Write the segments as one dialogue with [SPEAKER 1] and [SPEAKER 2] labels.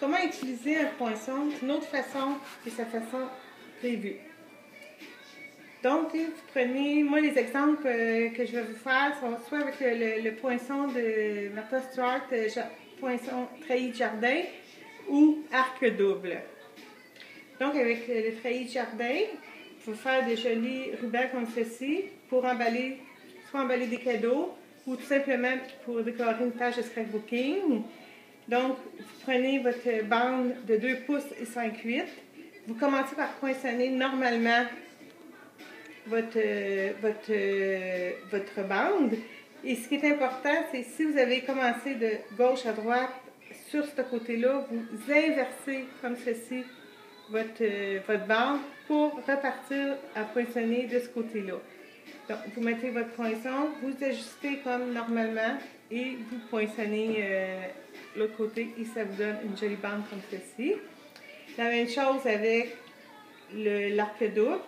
[SPEAKER 1] Comment utiliser un poinçon d'une autre façon que sa façon prévue. Donc, vous prenez, moi les exemples que je vais vous faire sont soit avec le poinçon de Martha Stewart, poinçon treillis de jardin ou arc double. Donc, avec le treillis de jardin, il faut faire des jolis rubans comme ceci pour emballer, soit emballer des cadeaux ou tout simplement pour décorer une page de scrapbooking. Donc, vous prenez votre bande de 2 pouces et 5/8. Vous commencez par poinçonner normalement votre bande. Et ce qui est important, c'est si vous avez commencé de gauche à droite sur ce côté-là, vous inversez comme ceci votre bande pour repartir à poinçonner de ce côté-là. Donc, vous mettez votre poinçon, vous ajustez comme normalement et vous poinçonnez l'autre côté et ça vous donne une jolie bande comme ceci. La même chose avec l'arc double,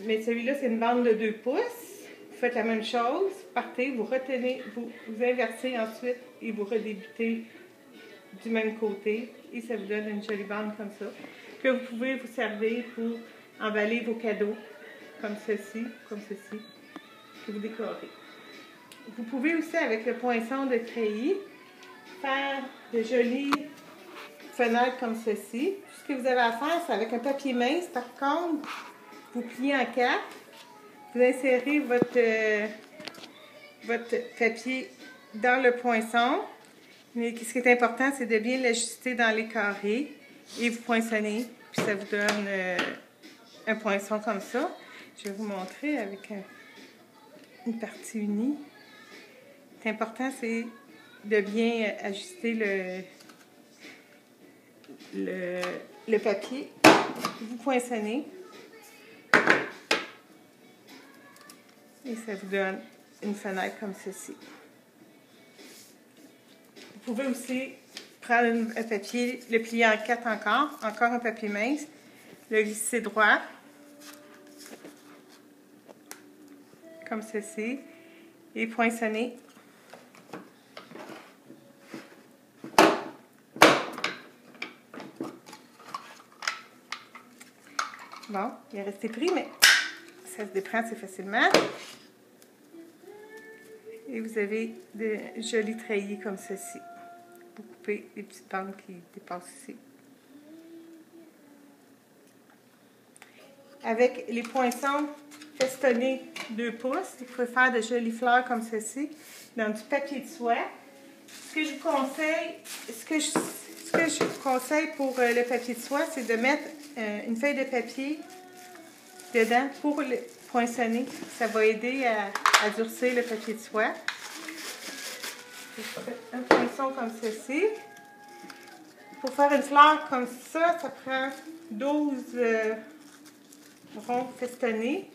[SPEAKER 1] mais celui-là c'est une bande de 2 pouces. Vous faites la même chose, partez, vous retenez, vous inversez ensuite et vous redébutez du même côté et ça vous donne une jolie bande comme ça que vous pouvez vous servir pour emballer vos cadeaux comme ceci, que vous décorez. Vous pouvez aussi avec le poinçon de treillis faire de jolies fenêtres comme ceci. Ce que vous avez à faire, c'est avec un papier mince, par contre, vous pliez en 4, vous insérez votre papier dans le poinçon. Mais ce qui est important, c'est de bien l'ajuster dans les carrés et vous poinçonnez, puis ça vous donne un poinçon comme ça. Je vais vous montrer avec une partie unie. L'important, c'est de bien ajuster le papier. Vous poinçonnez et ça vous donne une fenêtre comme ceci. Vous pouvez aussi prendre un papier, le plier en 4 encore un papier mince, le glisser droit, comme ceci, et poinçonner. Bon, il est resté pris, mais ça se déprend assez facilement. Et vous avez de jolis treillis comme ceci. Vous coupez les petites bandes qui dépassent ici. Avec les poinçons festonnés 2 pouces, vous pouvez faire de jolies fleurs comme ceci dans du papier de soie. Ce que je vous conseille pour le papier de soie, c'est de mettre une feuille de papier dedans pour le poinçonner. Ça va aider à durcir le papier de soie. Un poinçon comme ceci. Pour faire une fleur comme ça, ça prend 12 ronds festonnés.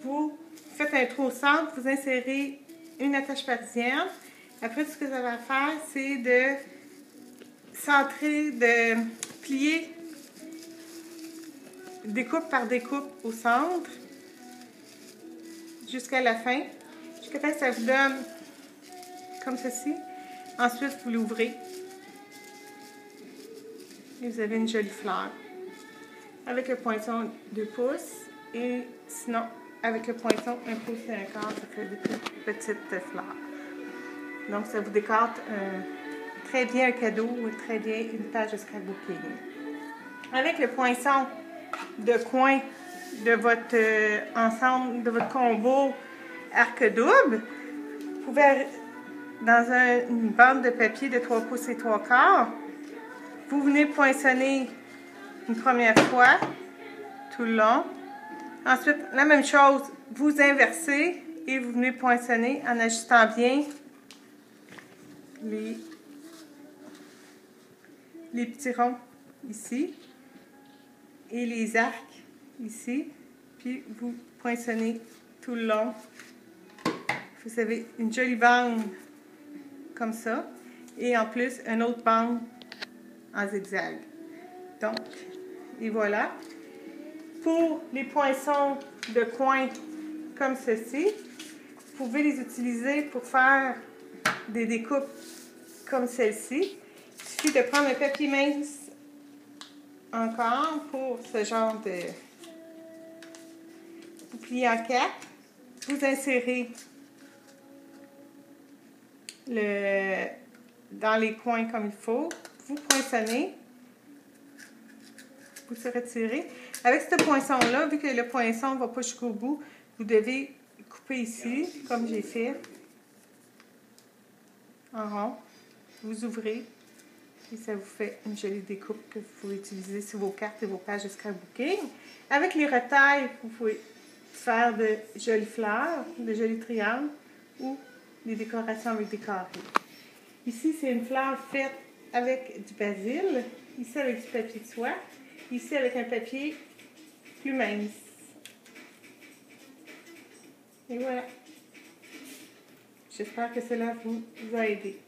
[SPEAKER 1] Vous faites un trou au centre, vous insérez une attache parisienne. Après, ce que vous avez à faire, c'est de centrer, de plier découpe par découpe au centre jusqu'à la fin, jusqu'à ce que ça vous donne comme ceci. Ensuite, vous l'ouvrez et vous avez une jolie fleur avec le poinçon 2 pouces et sinon avec le poinçon 1 pouce et 1/4, ça fait des petites fleurs. Donc, ça vous décore très bien un cadeau ou très bien une page de scrapbooking. Avec le poinçon de coin de votre ensemble, de votre combo arc double, vous pouvez, dans une bande de papier de 3 pouces et 3/4, vous venez poinçonner une première fois tout le long. Ensuite, la même chose, vous inversez et vous venez poinçonner en ajustant bien les petits ronds ici et les arcs ici, puis vous poinçonnez tout le long. Vous avez une jolie bande comme ça et en plus une autre bande en zigzag. Donc, et voilà. Pour les poinçons de coin comme ceci, vous pouvez les utiliser pour faire des découpes comme celle-ci. Il suffit de prendre un papier mince encore pour ce genre de... Vous pliez en quatre. Vous insérez dans les coins comme il faut. Vous poinçonnez. Vous se retirez. Avec ce poinçon-là, vu que le poinçon ne va pas jusqu'au bout, vous devez couper ici, comme j'ai fait, en rond. Vous ouvrez et ça vous fait une jolie découpe que vous pouvez utiliser sur vos cartes et vos pages de scrapbooking. Avec les retailles, vous pouvez faire de jolies fleurs, de jolis triangles ou des décorations avec des carrés. Ici, c'est une fleur faite avec du basil, ici avec du papier de soie, ici avec un papier plus mince. Et voilà. J'espère que cela vous a aidé.